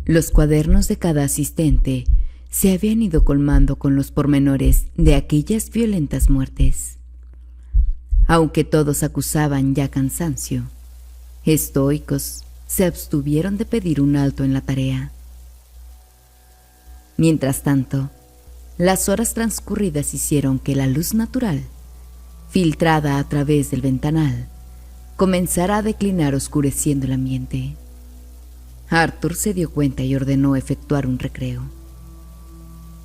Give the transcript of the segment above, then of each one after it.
Los cuadernos de cada asistente se habían ido colmando con los pormenores de aquellas violentas muertes. Aunque todos acusaban ya cansancio, estoicos se abstuvieron de pedir un alto en la tarea. Mientras tanto, las horas transcurridas hicieron que la luz natural, filtrada a través del ventanal, comenzara a declinar oscureciendo el ambiente. Arthur se dio cuenta y ordenó efectuar un recreo.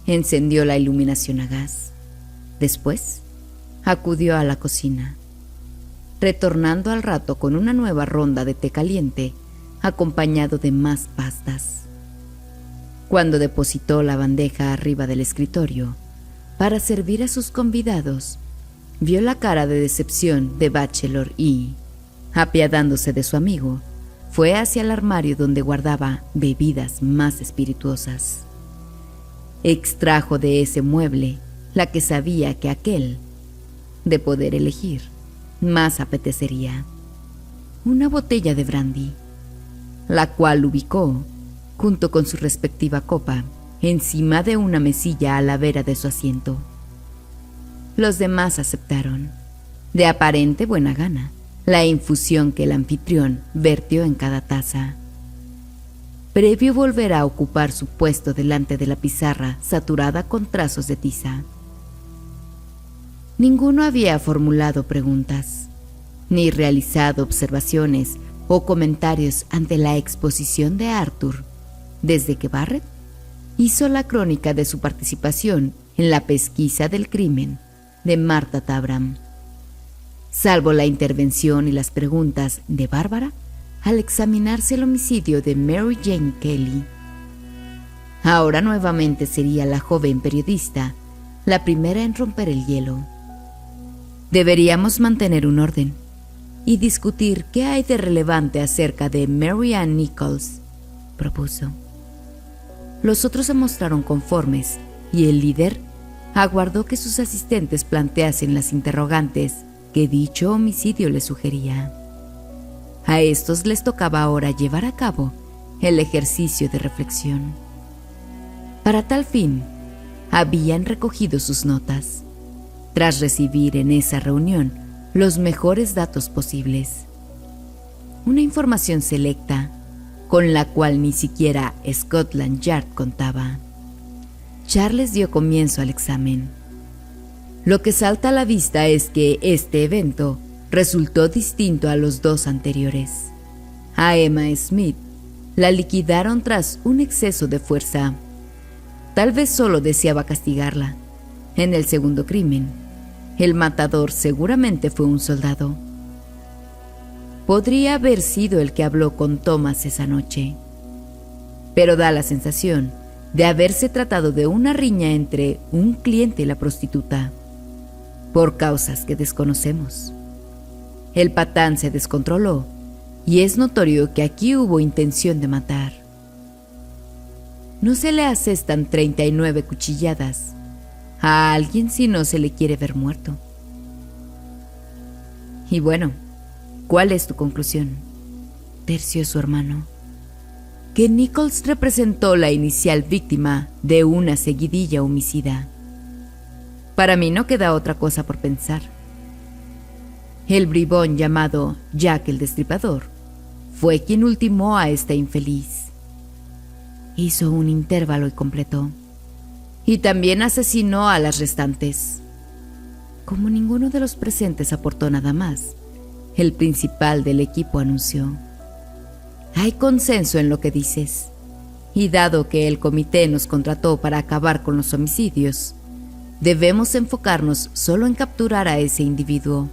Encendió la iluminación a gas. Después, acudió a la cocina, retornando al rato con una nueva ronda de té caliente, acompañado de más pastas. Cuando depositó la bandeja arriba del escritorio para servir a sus convidados, vio la cara de decepción de Bachelor y, apiadándose de su amigo, fue hacia el armario donde guardaba bebidas más espirituosas. Extrajo de ese mueble la que sabía que aquel, de poder elegir, más apetecería: una botella de brandy, la cual ubicó, junto con su respectiva copa, encima de una mesilla a la vera de su asiento. Los demás aceptaron, de aparente buena gana, la infusión que el anfitrión vertió en cada taza. Previo volver a ocupar su puesto delante de la pizarra saturada con trazos de tiza. Ninguno había formulado preguntas, ni realizado observaciones o comentarios ante la exposición de Arthur, desde que Barrett hizo la crónica de su participación en la pesquisa del crimen de Martha Tabram, salvo la intervención y las preguntas de Bárbara al examinarse el homicidio de Mary Jane Kelly. Ahora nuevamente sería la joven periodista la primera en romper el hielo. Deberíamos mantener un orden y discutir qué hay de relevante acerca de Mary Ann Nichols, propuso. Los otros se mostraron conformes y el líder aguardó que sus asistentes planteasen las interrogantes que dicho homicidio les sugería. A estos les tocaba ahora llevar a cabo el ejercicio de reflexión. Para tal fin, habían recogido sus notas, tras recibir en esa reunión los mejores datos posibles. Una información selecta, con la cual ni siquiera Scotland Yard contaba. Charles dio comienzo al examen. Lo que salta a la vista es que este evento resultó distinto a los dos anteriores. A Emma Smith la liquidaron tras un exceso de fuerza. Tal vez solo deseaba castigarla. En el segundo crimen, el matador seguramente fue un soldado. Podría haber sido el que habló con Thomas esa noche, pero da la sensación de haberse tratado de una riña entre un cliente y la prostituta, por causas que desconocemos. El patán se descontroló y es notorio que aquí hubo intención de matar. No se le asestan 39 cuchilladas a alguien si no se le quiere ver muerto. Y bueno, ¿cuál es tu conclusión?, terció su hermano. Que Nichols representó la inicial víctima de una seguidilla homicida. Para mí no queda otra cosa por pensar. El bribón llamado Jack el Destripador fue quien ultimó a esta infeliz. Hizo un intervalo y completó. Y también asesinó a las restantes. Como ninguno de los presentes aportó nada más, el principal del equipo anunció: hay consenso en lo que dices, y dado que el comité nos contrató para acabar con los homicidios, debemos enfocarnos solo en capturar a ese individuo.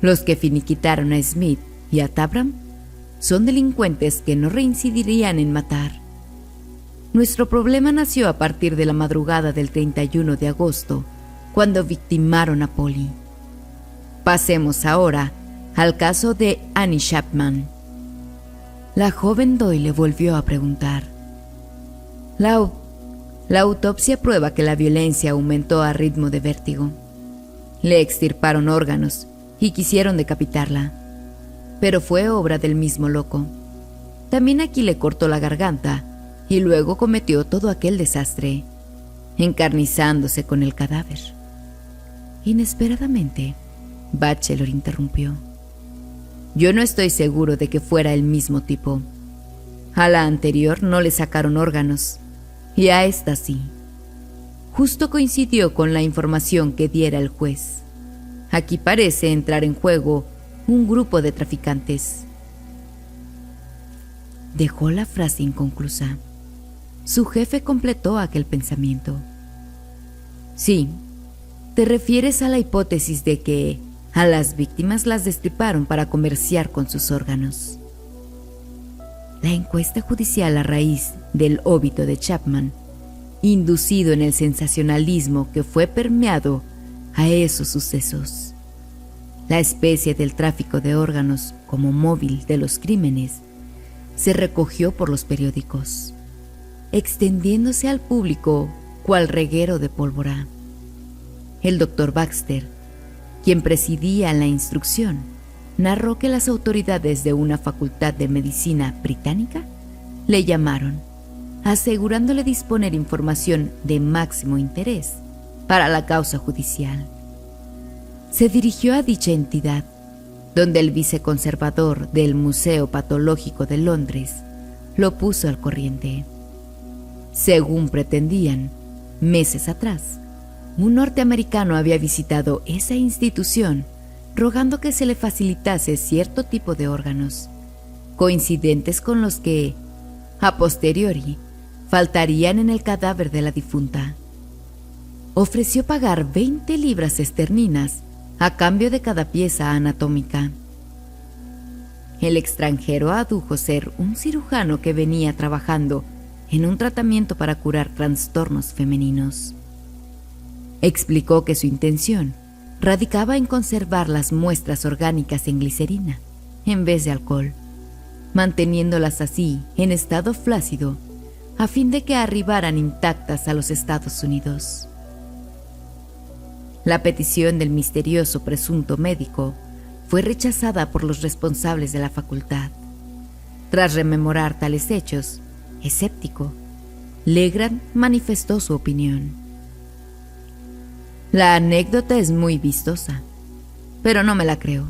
Los que finiquitaron a Smith y a Tabram son delincuentes que no reincidirían en matar. Nuestro problema nació a partir de la madrugada del 31 de agosto, cuando victimaron a Polly. Pasemos ahora al caso de Annie Chapman. La joven Doyle volvió a preguntar. La autopsia prueba que la violencia aumentó a ritmo de vértigo. Le extirparon órganos y quisieron decapitarla, pero fue obra del mismo loco. También aquí le cortó la garganta y luego cometió todo aquel desastre, encarnizándose con el cadáver. Inesperadamente, Bachelor interrumpió. Yo no estoy seguro de que fuera el mismo tipo. A la anterior no le sacaron órganos, y a esta sí. Justo coincidió con la información que diera el juez. Aquí parece entrar en juego un grupo de traficantes. Dejó la frase inconclusa. Su jefe completó aquel pensamiento. Sí, te refieres a la hipótesis de que a las víctimas las destriparon para comerciar con sus órganos. La encuesta judicial a raíz del óbito de Chapman, inducido en el sensacionalismo que fue permeado a esos sucesos. La especie del tráfico de órganos como móvil de los crímenes se recogió por los periódicos, extendiéndose al público cual reguero de pólvora. El doctor Baxter, quien presidía la instrucción, narró que las autoridades de una facultad de medicina británica le llamaron, asegurándole disponer información de máximo interés para la causa judicial. Se dirigió a dicha entidad, donde el viceconservador del Museo Patológico de Londres lo puso al corriente. Según pretendían, meses atrás, un norteamericano había visitado esa institución rogando que se le facilitase cierto tipo de órganos, coincidentes con los que, a posteriori, faltarían en el cadáver de la difunta. Ofreció pagar 20 libras esterlinas a cambio de cada pieza anatómica. El extranjero adujo ser un cirujano que venía trabajando en un tratamiento para curar trastornos femeninos. Explicó que su intención radicaba en conservar las muestras orgánicas en glicerina en vez de alcohol, manteniéndolas así en estado flácido a fin de que arribaran intactas a los Estados Unidos. La petición del misterioso presunto médico fue rechazada por los responsables de la facultad. Tras rememorar tales hechos, escéptico, Legrand manifestó su opinión. La anécdota es muy vistosa, pero no me la creo.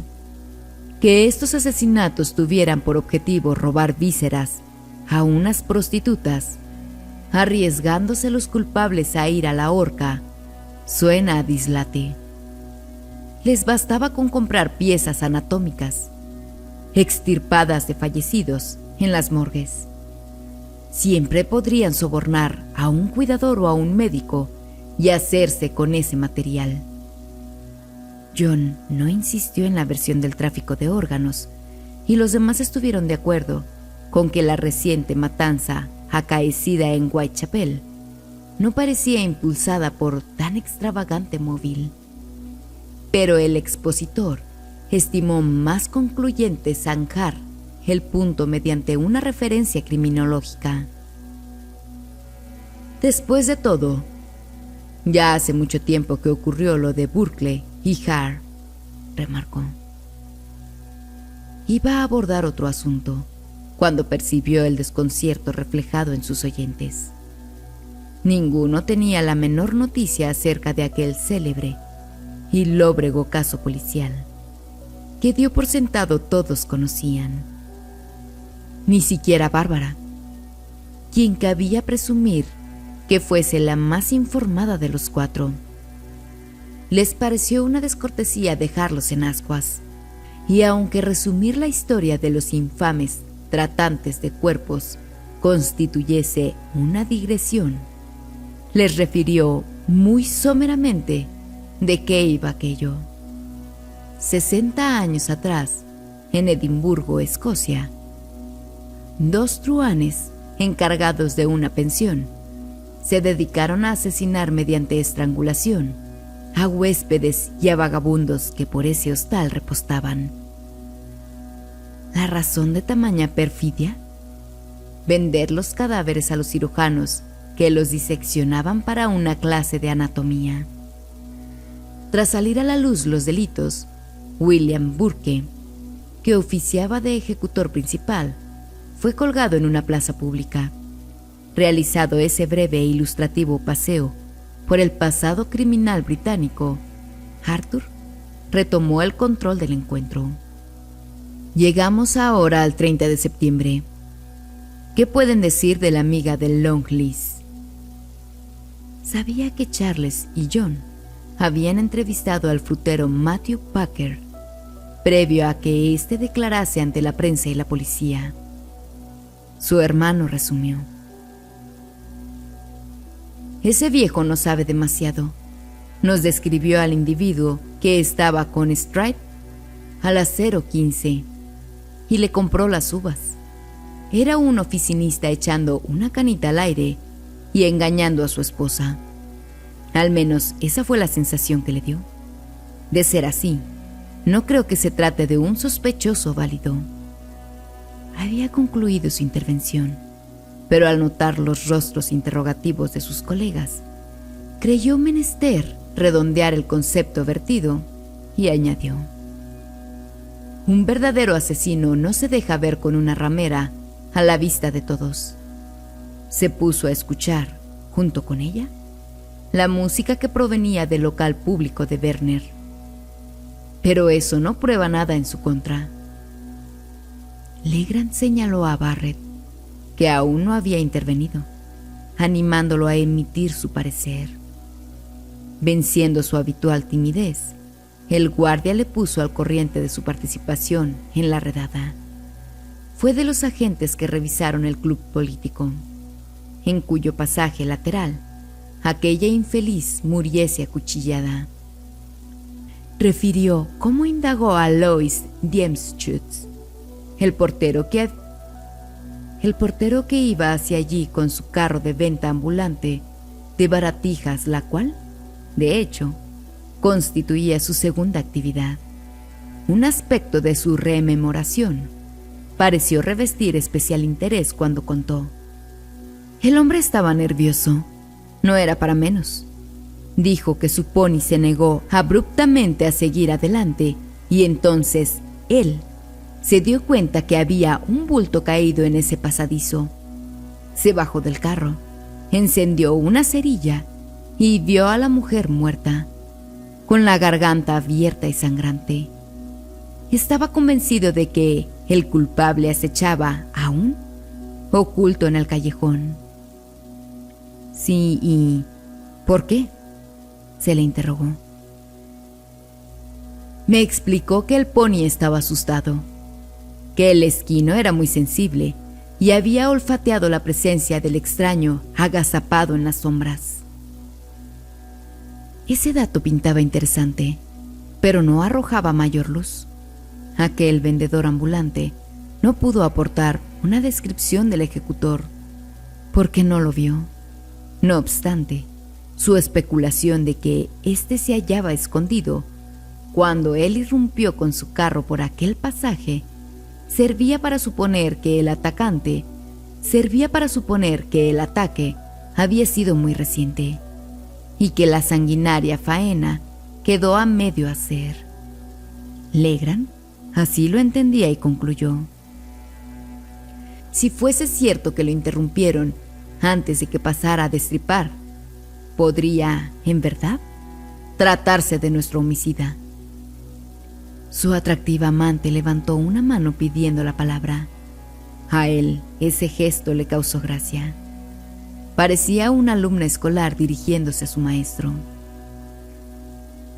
Que estos asesinatos tuvieran por objetivo robar vísceras a unas prostitutas, arriesgándose los culpables a ir a la horca, suena a dislate. Les bastaba con comprar piezas anatómicas, extirpadas de fallecidos en las morgues. Siempre podrían sobornar a un cuidador o a un médico y hacerse con ese material. John no insistió en la versión del tráfico de órganos y los demás estuvieron de acuerdo con que la reciente matanza acaecida en Whitechapel no parecía impulsada por tan extravagante móvil. Pero el expositor estimó más concluyente zanjar el punto mediante una referencia criminológica. Después de todo, ya hace mucho tiempo que ocurrió lo de Burkley y Hare, remarcó. Iba a abordar otro asunto cuando percibió el desconcierto reflejado en sus oyentes. Ninguno tenía la menor noticia acerca de aquel célebre y lóbrego caso policial que dio por sentado todos conocían. Ni siquiera Bárbara, quien cabía presumir que fuese la más informada de los cuatro. Les pareció una descortesía dejarlos en ascuas, y aunque resumir la historia de los infames tratantes de cuerpos constituyese una digresión, les refirió muy someramente de qué iba aquello. 60 años atrás, en Edimburgo, Escocia, 2 truhanes encargados de una pensión se dedicaron a asesinar mediante estrangulación a huéspedes y a vagabundos que por ese hostal repostaban. ¿La razón de tamaña perfidia? Vender los cadáveres a los cirujanos que los diseccionaban para una clase de anatomía. Tras salir a la luz los delitos, William Burke, que oficiaba de ejecutor principal, fue colgado en una plaza pública. Realizado ese breve e ilustrativo paseo por el pasado criminal británico, Arthur retomó el control del encuentro. Llegamos ahora al 30 de septiembre. ¿Qué pueden decir de la amiga de Longleat? Sabía que Charles y John habían entrevistado al frutero Matthew Packer previo a que éste declarase ante la prensa y la policía. Su hermano resumió: ese viejo no sabe demasiado. Nos describió al individuo que estaba con Stride a las 0:15 y le compró las uvas. Era un oficinista echando una canita al aire y engañando a su esposa. Al menos esa fue la sensación que le dio. De ser así, no creo que se trate de un sospechoso válido. Había concluido su intervención, pero al notar los rostros interrogativos de sus colegas, creyó menester redondear el concepto vertido y añadió: un verdadero asesino no se deja ver con una ramera a la vista de todos. Se puso a escuchar, junto con ella, la música que provenía del local público de Werner. Pero eso no prueba nada en su contra. Legrand señaló a Barrett, que aún no había intervenido, animándolo a emitir su parecer. Venciendo su habitual timidez, el guardia le puso al corriente de su participación en la redada. Fue de los agentes que revisaron el club político, en cuyo pasaje lateral aquella infeliz muriese acuchillada. Refirió cómo indagó a Lois Diemschutz, el portero que iba hacia allí con su carro de venta ambulante de baratijas, la cual, de hecho, constituía su segunda actividad. Un aspecto de su rememoración pareció revestir especial interés cuando contó: el hombre estaba nervioso, no era para menos. Dijo que su pony se negó abruptamente a seguir adelante y entonces él se dio cuenta que había un bulto caído en ese pasadizo. Se bajó del carro, encendió una cerilla y vio a la mujer muerta, con la garganta abierta y sangrante. Estaba convencido de que el culpable acechaba aún, oculto en el callejón. Sí, ¿y por qué?, se le interrogó. Me explicó que el pony estaba asustado, que el esquino era muy sensible y había olfateado la presencia del extraño agazapado en las sombras. Ese dato pintaba interesante, pero no arrojaba mayor luz. Aquel vendedor ambulante no pudo aportar una descripción del ejecutor, porque no lo vio. No obstante, su especulación de que éste se hallaba escondido cuando él irrumpió con su carro por aquel pasaje servía para suponer que el ataque había sido muy reciente y que la sanguinaria faena quedó a medio hacer. Legrand así lo entendía y concluyó: si fuese cierto que lo interrumpieron antes de que pasara a destripar, podría, en verdad, tratarse de nuestro homicida. Su atractiva amante levantó una mano pidiendo la palabra. A él ese gesto le causó gracia. Parecía una alumna escolar dirigiéndose a su maestro.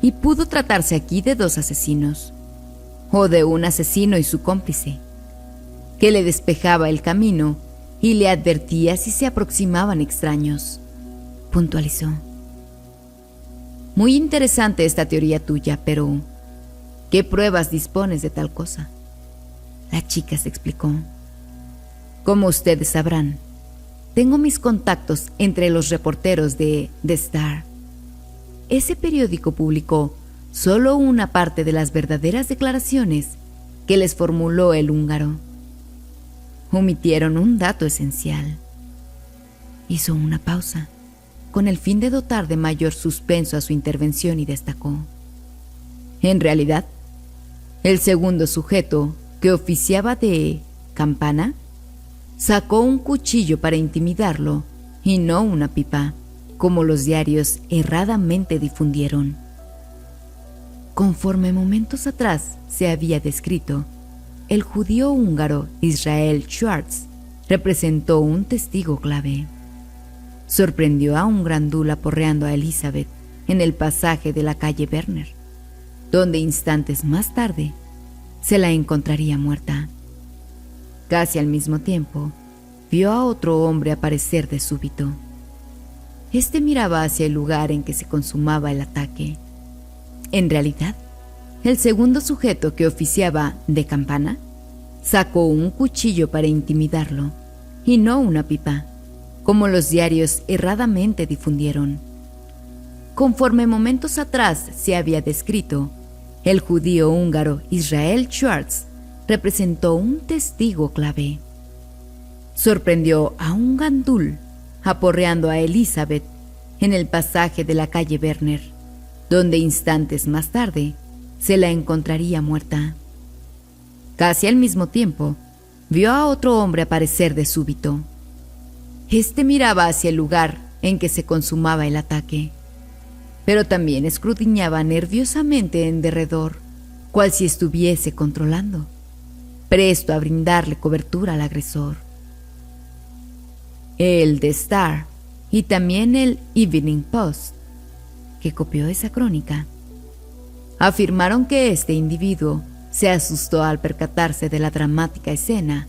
Y pudo tratarse aquí de dos asesinos, o de un asesino y su cómplice, que le despejaba el camino y le advertía si se aproximaban extraños, puntualizó. Muy interesante esta teoría tuya, pero ¿qué pruebas dispones de tal cosa? La chica se explicó. Como ustedes sabrán, tengo mis contactos entre los reporteros de The Star. Ese periódico publicó solo una parte de las verdaderas declaraciones que les formuló el húngaro. Omitieron un dato esencial. Hizo una pausa, con el fin de dotar de mayor suspenso a su intervención, y destacó: en realidad, el segundo sujeto, que oficiaba de campana, sacó un cuchillo para intimidarlo y no una pipa, como los diarios erradamente difundieron. Conforme momentos atrás se había descrito, el judío húngaro Israel Schwartz representó un testigo clave. Sorprendió a un grandul aporreando a Elizabeth en el pasaje de la calle Werner, donde instantes más tarde se la encontraría muerta. Casi al mismo tiempo, vio a otro hombre aparecer de súbito. Este miraba hacia el lugar en que se consumaba el ataque. En realidad, el segundo sujeto que oficiaba de campana sacó un cuchillo para intimidarlo y no una pipa, como los diarios erradamente difundieron. Conforme momentos atrás se había descrito, el judío húngaro Israel Schwartz representó un testigo clave. Sorprendió a un grandul aporreando a Elizabeth en el pasaje de la calle Werner, donde instantes más tarde se la encontraría muerta. Casi al mismo tiempo, vio a otro hombre aparecer de súbito. Este miraba hacia el lugar en que se consumaba el ataque, pero también escudriñaba nerviosamente en derredor, cual si estuviese controlando, presto a brindarle cobertura al agresor. El The Star y también el Evening Post, que copió esa crónica, afirmaron que este individuo se asustó al percatarse de la dramática escena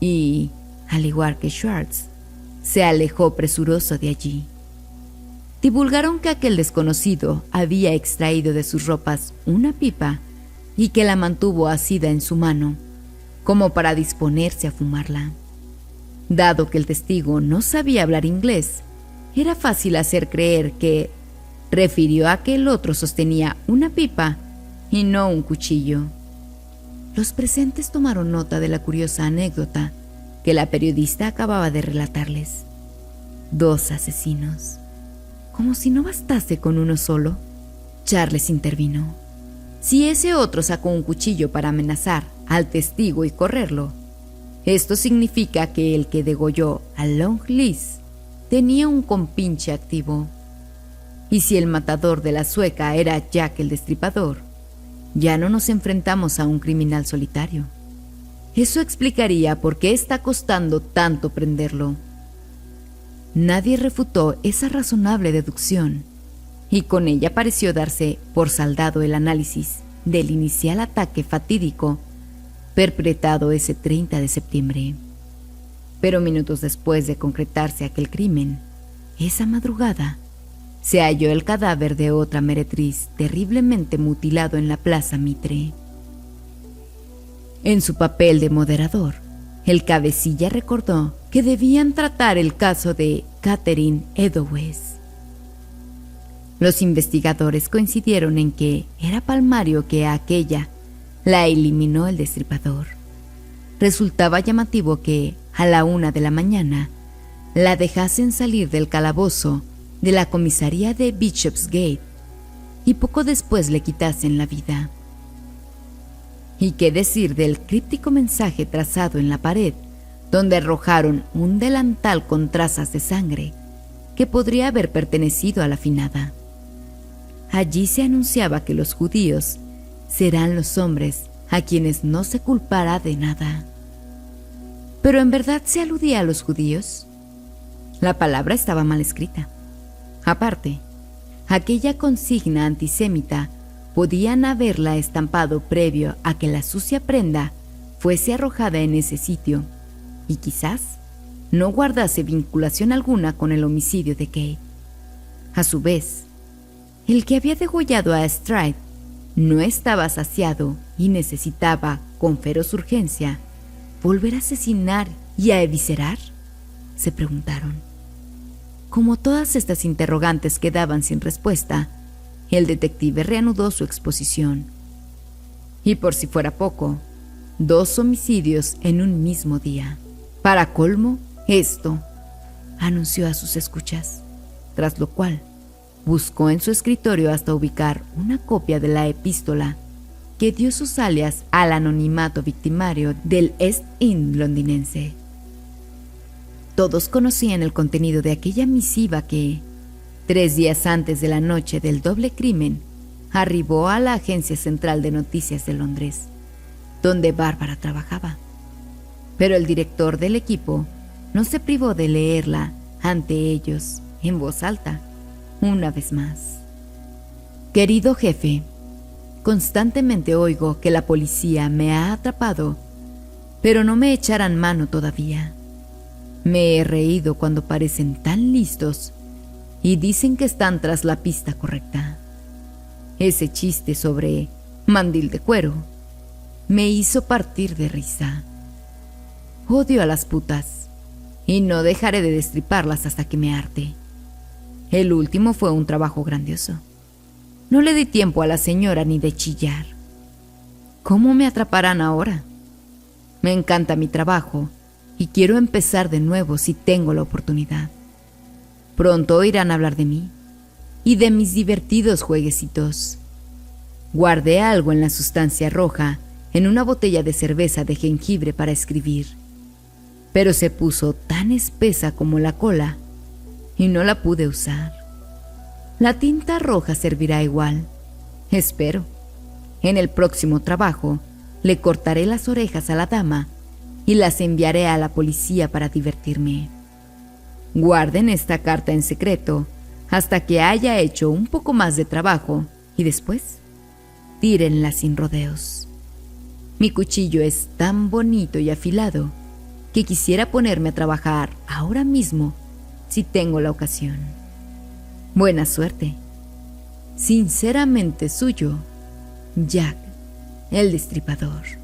y, al igual que Schwartz, se alejó presuroso de allí. Divulgaron que aquel desconocido había extraído de sus ropas una pipa y que la mantuvo asida en su mano, como para disponerse a fumarla. Dado que el testigo no sabía hablar inglés, era fácil hacer creer que refirió a que el otro sostenía una pipa y no un cuchillo. Los presentes tomaron nota de la curiosa anécdota que la periodista acababa de relatarles. 2 asesinos. Como si no bastase con uno solo, Charles intervino. Si ese otro sacó un cuchillo para amenazar al testigo y correrlo, esto significa que el que degolló a Long Liz tenía un compinche activo. Y si el matador de la sueca era Jack el Destripador, ya no nos enfrentamos a un criminal solitario. Eso explicaría por qué está costando tanto prenderlo. Nadie refutó esa razonable deducción, y con ella pareció darse por saldado el análisis del inicial ataque fatídico perpetrado ese 30 de septiembre. Pero minutos después de concretarse aquel crimen, esa madrugada, se halló el cadáver de otra meretriz terriblemente mutilado en la Plaza Mitre. En su papel de moderador, el cabecilla recordó que debían tratar el caso de Catherine Edowes. Los investigadores coincidieron en que era palmario que a aquella la eliminó el destripador. Resultaba llamativo que, a la 1 de la mañana, la dejasen salir del calabozo de la comisaría de Bishopsgate y poco después le quitasen la vida. ¿Y qué decir del críptico mensaje trazado en la pared, donde arrojaron un delantal con trazas de sangre que podría haber pertenecido a la finada? Allí se anunciaba que los judíos serán los hombres a quienes no se culpará de nada. ¿Pero en verdad se aludía a los judíos? La palabra estaba mal escrita. Aparte, aquella consigna antisemita podían haberla estampado previo a que la sucia prenda fuese arrojada en ese sitio y quizás no guardase vinculación alguna con el homicidio de Kate. A su vez, el que había degollado a Stride no estaba saciado y necesitaba, con feroz urgencia, volver a asesinar y a eviscerar, se preguntaron. Como todas estas interrogantes quedaban sin respuesta, el detective reanudó su exposición. Y por si fuera poco, 2 homicidios en un mismo día. Para colmo, esto, anunció a sus escuchas, tras lo cual buscó en su escritorio hasta ubicar una copia de la epístola que dio sus alias al anonimato victimario del East End londinense. todos conocían el contenido de aquella misiva que, 3 días antes de la noche del doble crimen, arribó a la Agencia Central de Noticias de Londres, donde Bárbara trabajaba. Pero el director del equipo no se privó de leerla ante ellos, en voz alta, una vez más. Querido jefe, constantemente oigo que la policía me ha atrapado, pero no me echarán mano todavía. Me he reído cuando parecen tan listos y dicen que están tras la pista correcta. Ese chiste sobre mandil de cuero me hizo partir de risa. Odio a las putas y no dejaré de destriparlas hasta que me harte. El último fue un trabajo grandioso. No le di tiempo a la señora ni de chillar. ¿Cómo me atraparán ahora? Me encanta mi trabajo y quiero empezar de nuevo si tengo la oportunidad. Pronto oirán hablar de mí y de mis divertidos jueguecitos. Guardé algo en la sustancia roja en una botella de cerveza de jengibre para escribir, pero se puso tan espesa como la cola y no la pude usar. La tinta roja servirá igual, espero. En el próximo trabajo le cortaré las orejas a la dama y las enviaré a la policía para divertirme. Guarden esta carta en secreto hasta que haya hecho un poco más de trabajo y después tírenla sin rodeos. Mi cuchillo es tan bonito y afilado que quisiera ponerme a trabajar ahora mismo si tengo la ocasión. Buena suerte. Sinceramente suyo, Jack, el Destripador.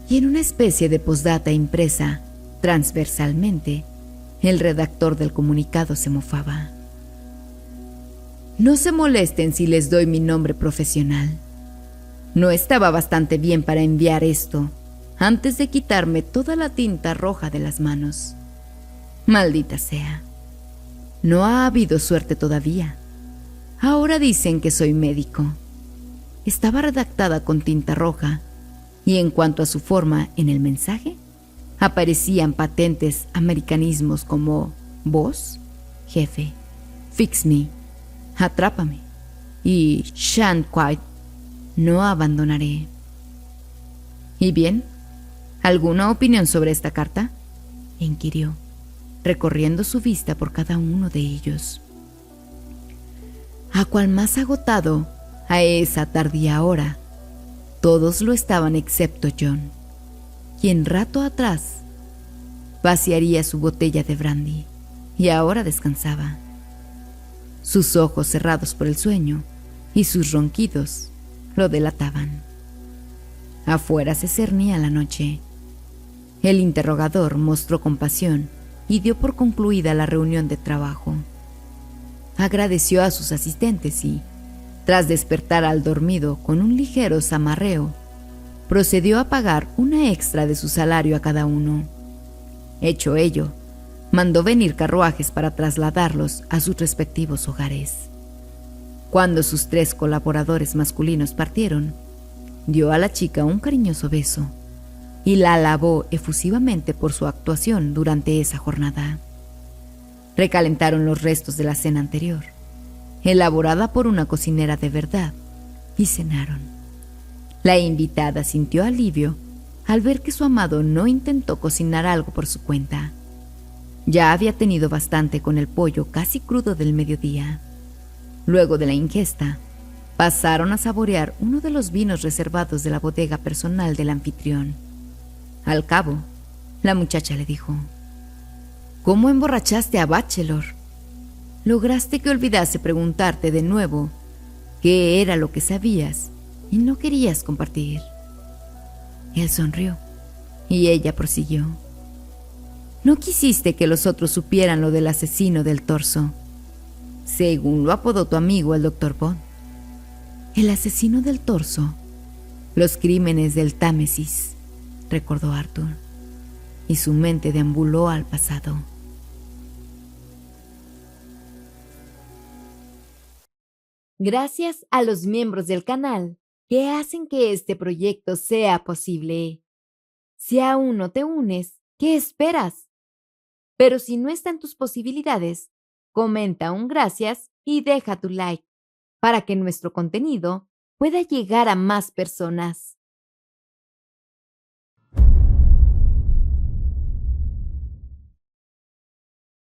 Y en una especie de postdata impresa transversalmente, el redactor del comunicado se mofaba. No se molesten si les doy mi nombre profesional. No estaba bastante bien para enviar esto antes de quitarme toda la tinta roja de las manos. Maldita sea. No ha habido suerte todavía. Ahora dicen que soy médico. Estaba redactada con tinta roja, y en cuanto a su forma en el mensaje, aparecían patentes americanismos como boss, jefe, fix me, atrápame y shan't quite, no abandonaré. ¿Y bien? ¿Alguna opinión sobre esta carta?, inquirió, recorriendo su vista por cada uno de ellos. A cual más agotado, a esa tardía hora, todos lo estaban excepto John, quien rato atrás vaciaría su botella de brandy y ahora descansaba. Sus ojos cerrados por el sueño y sus ronquidos lo delataban. Afuera se cernía la noche. El interrogador mostró compasión y dio por concluida la reunión de trabajo. Agradeció a sus asistentes y, tras despertar al dormido con un ligero zamarreo, procedió a pagar una extra de su salario a cada uno. Hecho ello, mandó venir carruajes para trasladarlos a sus respectivos hogares. Cuando sus 3 colaboradores masculinos partieron, dio a la chica un cariñoso beso y la alabó efusivamente por su actuación durante esa jornada. Recalentaron los restos de la cena anterior, elaborada por una cocinera de verdad, y cenaron. La invitada sintió alivio al ver que su amado no intentó cocinar algo por su cuenta. Ya había tenido bastante con el pollo casi crudo del mediodía. Luego de la ingesta, pasaron a saborear uno de los vinos reservados de la bodega personal del anfitrión. Al cabo, la muchacha le dijo: ¿Cómo emborrachaste a Bachelor? Lograste que olvidase preguntarte de nuevo qué era lo que sabías y no querías compartir. Él sonrió y ella prosiguió: No quisiste que los otros supieran lo del asesino del torso, según lo apodó tu amigo el Dr. Bond. El asesino del torso, los crímenes del Támesis, recordó Arthur, y su mente deambuló al pasado. Gracias a los miembros del canal que hacen que este proyecto sea posible. Si aún no te unes, ¿qué esperas? Pero si no está en tus posibilidades, comenta un gracias y deja tu like para que nuestro contenido pueda llegar a más personas.